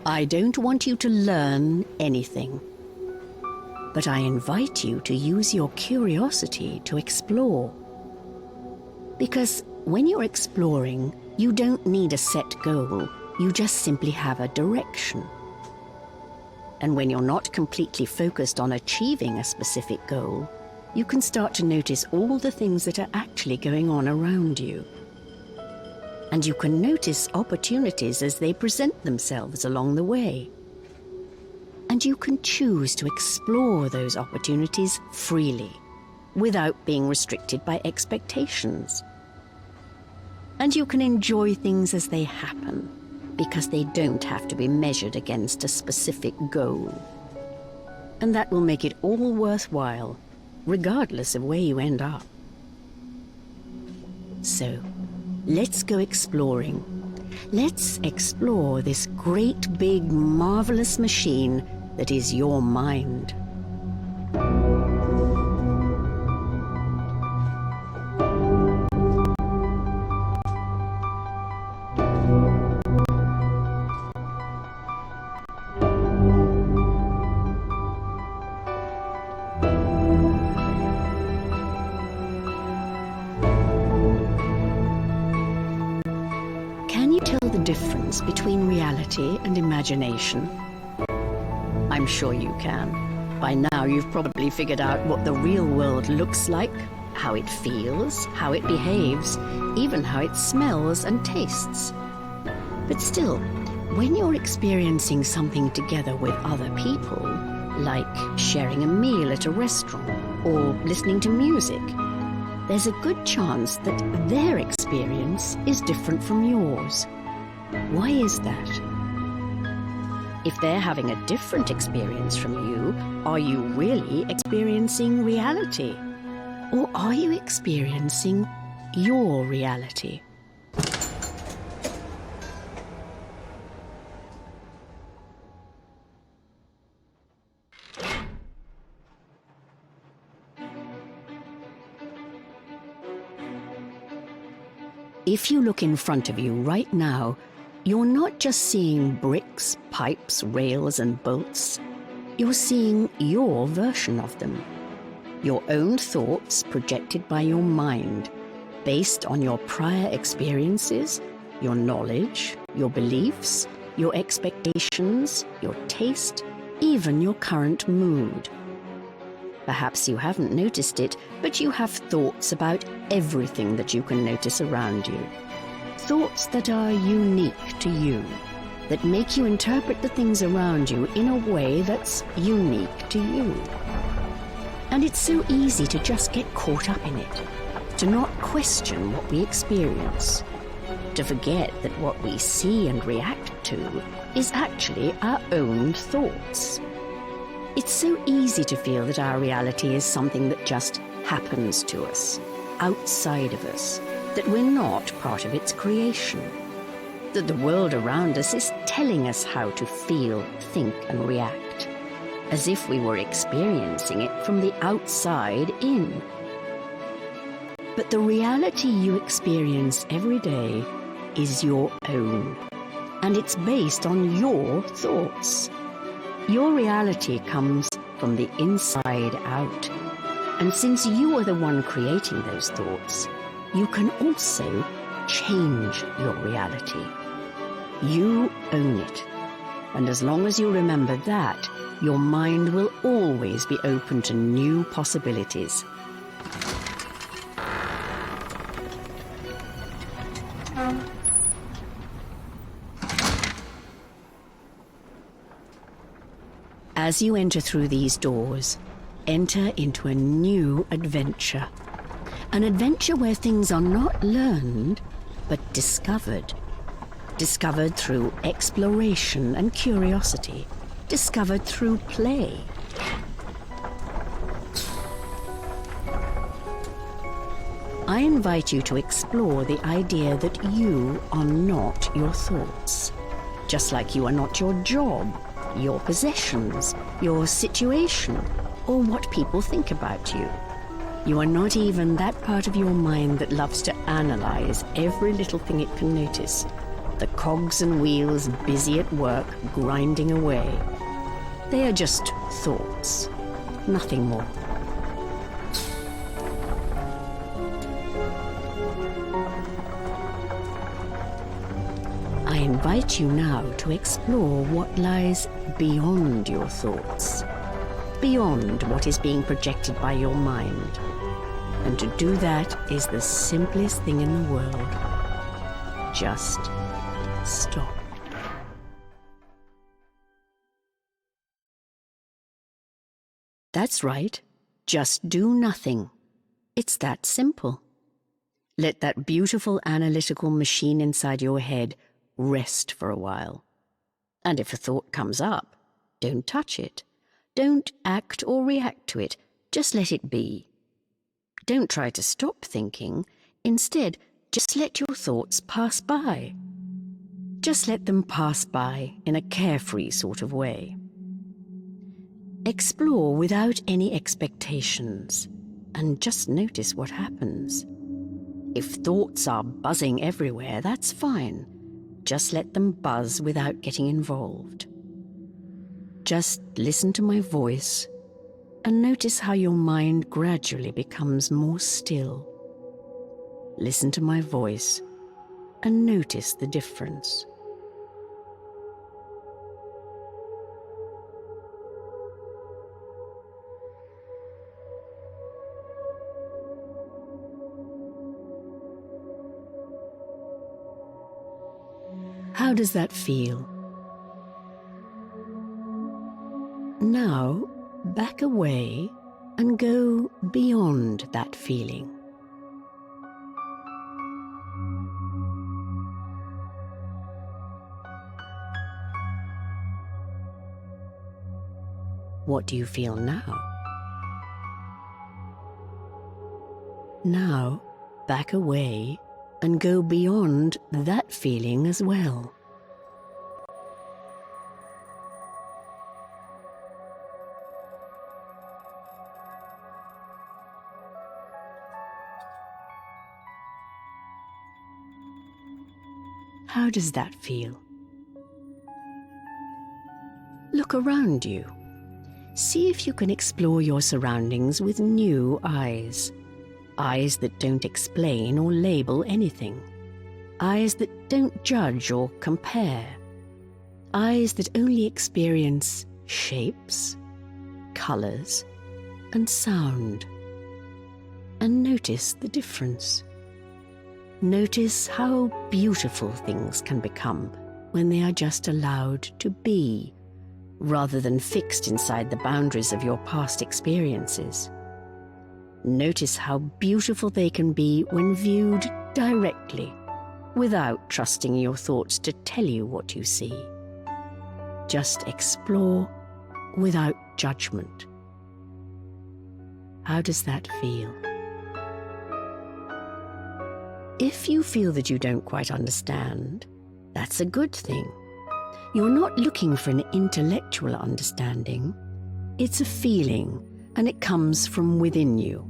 I don't want you to learn anything, but I invite you to use your curiosity to explore. Because when you're exploring, you don't need a set goal, you just simply have a direction. And when you're not completely focused on achieving a specific goal, you can start to notice all the things that are actually going on around you. And you can notice opportunities as they present themselves along the way. And you can choose to explore those opportunities freely, without being restricted by expectations. And you can enjoy things as they happen, because they don't have to be measured against a specific goal. And that will make it all worthwhile, regardless of where you end up. So, let's go exploring. Let's explore this great big marvelous machine that is your mind. Difference between reality and imagination? I'm sure you can. By now you've probably figured out what the real world looks like, how it feels, how it behaves, even how it smells and tastes. But still, when you're experiencing something together with other people, like sharing a meal at a restaurant or listening to music, there's a good chance that their experience is different from yours. Why is that? If they're having a different experience from you, are you really experiencing reality? Or are you experiencing your reality? If you look in front of you right now, you're not just seeing bricks, pipes, rails, and bolts. You're seeing your version of them. Your own thoughts projected by your mind, based on your prior experiences, your knowledge, your beliefs, your expectations, your taste, even your current mood. Perhaps you haven't noticed it, but you have thoughts about everything that you can notice around you. Thoughts that are unique to you, that make you interpret the things around you in a way that's unique to you. And it's so easy to just get caught up in it, to not question what we experience, to forget that what we see and react to is actually our own thoughts. It's so easy to feel that our reality is something that just happens to us, outside of us, that we're not part of its creation, that the world around us is telling us how to feel, think, and react, as if we were experiencing it from the outside in. But the reality you experience every day is your own, and it's based on your thoughts. Your reality comes from the inside out, and since you are the one creating those thoughts, you can also change your reality. You own it. And as long as you remember that, your mind will always be open to new possibilities. As you enter through these doors, enter into a new adventure. An adventure where things are not learned, but discovered. Discovered through exploration and curiosity. Discovered through play. I invite you to explore the idea that you are not your thoughts. Just like you are not your job, your possessions, your situation, or what people think about you. You are not even that part of your mind that loves to analyze every little thing it can notice. the cogs and wheels busy at work, grinding away. They are just thoughts, nothing more. I invite you now to explore what lies beyond your thoughts, beyond what is being projected by your mind. And to do that is the simplest thing in the world. Just stop. That's right. Just do nothing. It's that simple. Let that beautiful analytical machine inside your head rest for a while. And if a thought comes up, don't touch it. Don't act or react to it. Just let it be. Don't try to stop thinking. Instead, just let your thoughts pass by. Just let them pass by in a carefree sort of way. Explore without any expectations, and just notice what happens. If thoughts are buzzing everywhere, that's fine. Just let them buzz without getting involved. Just listen to my voice and notice how your mind gradually becomes more still. Listen to my voice and notice the difference. How does that feel? Now, back away and go beyond that feeling. What do you feel now? Now, back away and go beyond that feeling as well. How does that feel? Look around you. See if you can explore your surroundings with new eyes. Eyes that don't explain or label anything. Eyes that don't judge or compare. Eyes that only experience shapes, colors, and sound. And notice the difference. Notice how beautiful things can become when they are just allowed to be, rather than fixed inside the boundaries of your past experiences. Notice how beautiful they can be when viewed directly, without trusting your thoughts to tell you what you see. Just explore without judgment. How does that feel? If you feel that you don't quite understand, that's a good thing. You're not looking for an intellectual understanding. It's a feeling, and it comes from within you.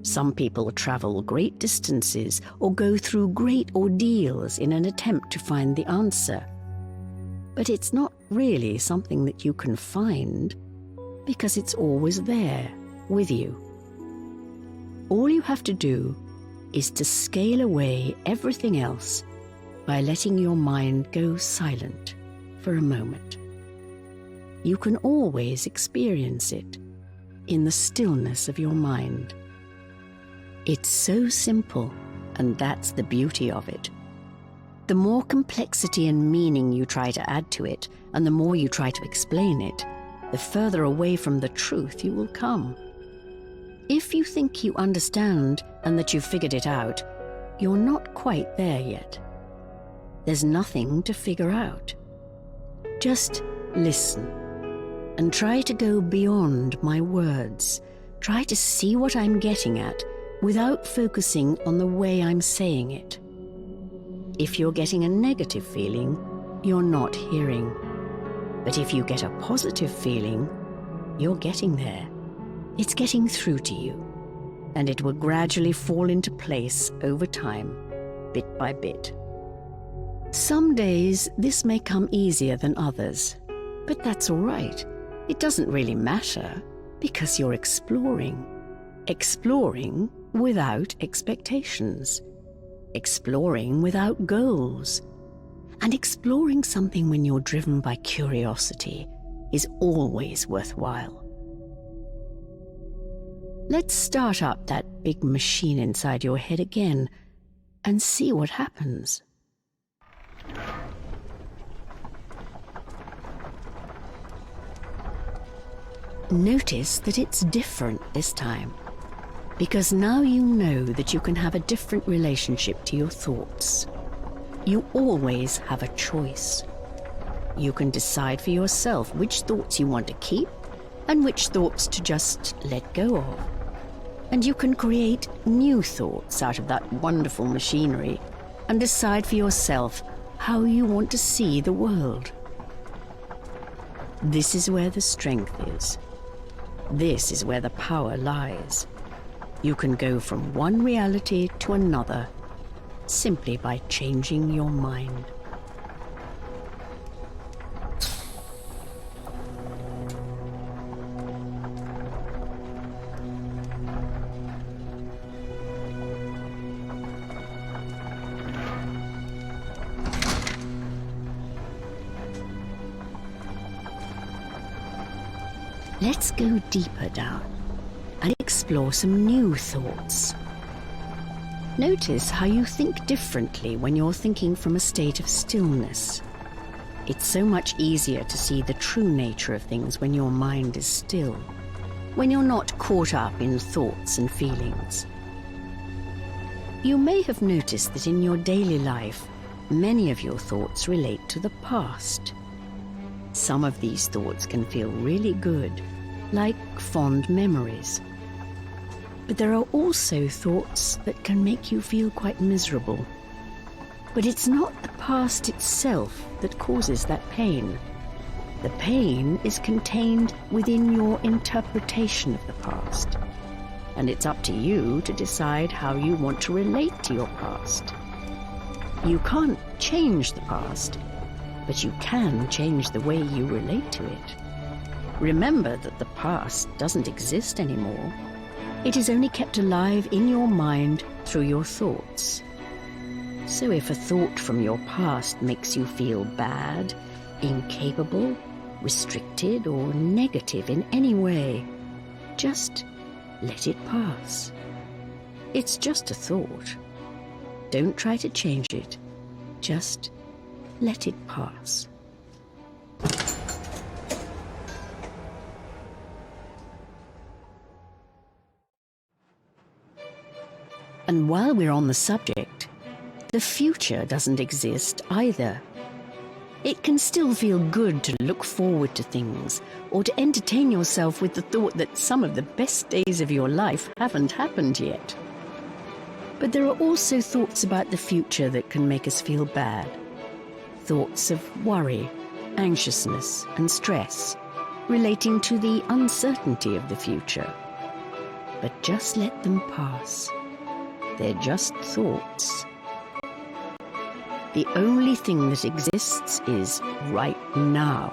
Some people travel great distances or go through great ordeals in an attempt to find the answer. But it's not really something that you can find, because it's always there, with you. All you have to do is to scale away everything else by letting your mind go silent for a moment. You can always experience it in the stillness of your mind. It's so simple, and that's the beauty of it. The more complexity and meaning you try to add to it, and the more you try to explain it, the further away from the truth you will come. If you think you understand and that you've figured it out, you're not quite there yet. There's nothing to figure out. Just listen and try to go beyond my words. Try to see what I'm getting at without focusing on the way I'm saying it. If you're getting a negative feeling, you're not hearing. But if you get a positive feeling, you're getting there. It's getting through to you, and it will gradually fall into place over time, bit by bit. Some days this may come easier than others, but that's all right. It doesn't really matter because you're exploring. Exploring without expectations. Exploring without goals. And exploring something when you're driven by curiosity is always worthwhile. Let's start up that big machine inside your head again and see what happens. Notice that it's different this time, because now you know that you can have a different relationship to your thoughts. You always have a choice. You can decide for yourself which thoughts you want to keep and which thoughts to just let go of. And you can create new thoughts out of that wonderful machinery and decide for yourself how you want to see the world. This is where the strength is. This is where the power lies. You can go from one reality to another simply by changing your mind. Let's go deeper down and explore some new thoughts. Notice how you think differently when you're thinking from a state of stillness. It's so much easier to see the true nature of things when your mind is still, when you're not caught up in thoughts and feelings. You may have noticed that in your daily life, many of your thoughts relate to the past. Some of these thoughts can feel really good, like fond memories. But there are also thoughts that can make you feel quite miserable. But it's not the past itself that causes that pain. The pain is contained within your interpretation of the past. And it's up to you to decide how you want to relate to your past. You can't change the past, but you can change the way you relate to it. Remember that the past doesn't exist anymore. It is only kept alive in your mind through your thoughts. So if a thought from your past makes you feel bad, incapable, restricted, or negative in any way, just let it pass. It's just a thought. Don't try to change it. Just let it pass. And while we're on the subject, the future doesn't exist either. It can still feel good to look forward to things or to entertain yourself with the thought that some of the best days of your life haven't happened yet. But there are also thoughts about the future that can make us feel bad. Thoughts of worry, anxiousness, and stress relating to the uncertainty of the future. But just let them pass. They're just thoughts. The only thing that exists is right now.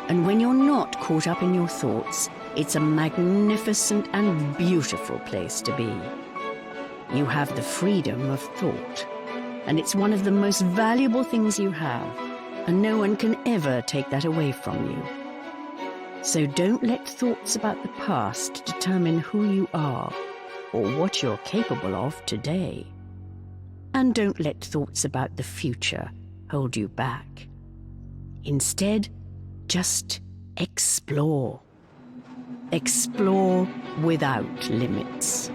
And when you're not caught up in your thoughts, it's a magnificent and beautiful place to be. You have the freedom of thought, and it's one of the most valuable things you have, and no one can ever take that away from you. So don't let thoughts about the past determine who you are or what you're capable of today. And don't let thoughts about the future hold you back. Instead, just explore. Explore without limits.